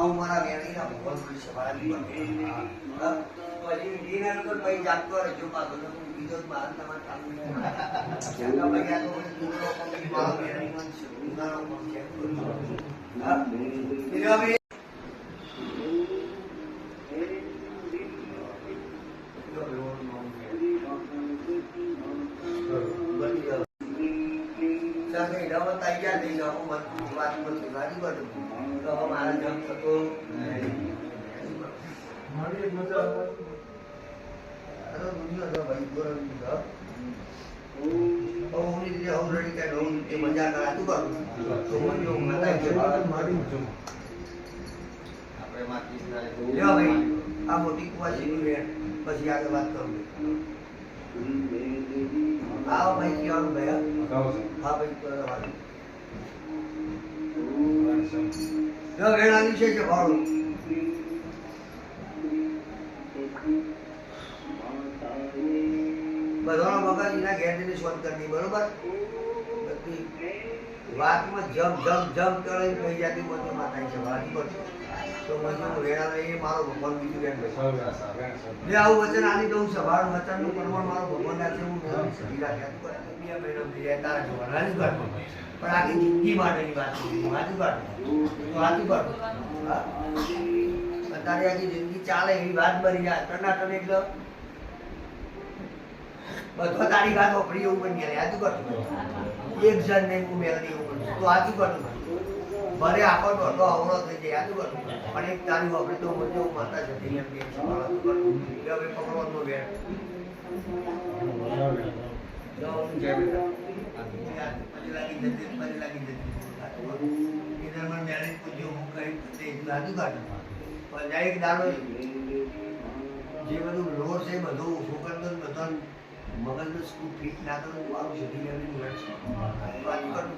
આવું મારા વેણીના ભગવાન કોઈ સવાલ નહીં પછી ડીનર તો પછી જાગતો રહેજો પાછો તો હું બીજો જ મારા તમારે કામ નહીં ભાઈ આ તો પછી મારો વેણીમાં ઉનાળો પણ છે મારા જમ થતો મજા કરાતું કરું આ મોટી કુવા પછી આગળ વાત કરું આવો ભાઈ કહેવાનું ભાઈ હા ભાઈ વેળાની છે કે ભાડું બધાનો મગજના ઘેરની શોધ કરવી બરોબર બધી વાતમાં જમ જમ જમ કરે થઈ જતી મને માતા છે વાતી કરતો તો મને વેળા એ મારો ભગવાન બીજું બેન જે આવું વચન આની દઉં સવાર વચનનું પ્રમાણ મારો ભગવાન છે હું સધી રાખ્યા તારા જોવાના જ કરતો પણ આખી જિંદગી માટેની વાત વાંચું કાઢું તારી આખી જિંદગી ચાલે એવી વાત બની જાય ટનાટન એટલે બધો તારી વાત વાપરી એવું બની જાય આજુ કાઢું એક જણ ને હું મેળવી એવું બન્યું તો આજુ કાઢું ભલે આખો દોઢો અવરો થઈ જાય આજુ કાઢું પણ એક તારી વાપરી તો મને હું માતા જતી એમ કે હવે પકડવાનો વેર જય બેટા લાગી જતી ઇધરમાં મેરેજ પૂછ્યો હું કઈ તે લાગી કાઢું પણ એક દાડો જે બધું લોડ છે બધું સુગંધ બધા મગજનું સ્કૂપ ફિટ ના કરું મારું સધી લેવલની વાત છે વાત કરું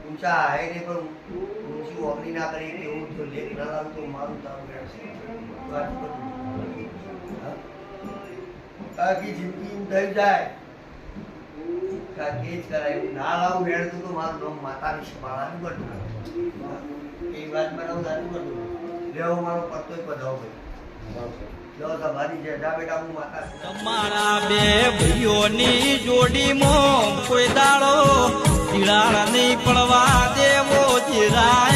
ઊંચા હે ને પણ ઊંચી ઓગણી ના કરી એવું જો લેખ ના લાવું તો મારું તારું રહેશે વાત કરું આખી જિંદગી થઈ જાય કાકી જ કરાય ના લાવું હેડતું તો મારું નામ માતાની સંભાળવાનું બધું એ વાત બનાવું સારું બધું લેવો મારો પત્તો પધાવો તમારા બે ભાઈઓની જોડીમાં કોઈ દાડો તિરાડ નહીં પડવા દેવો જીરા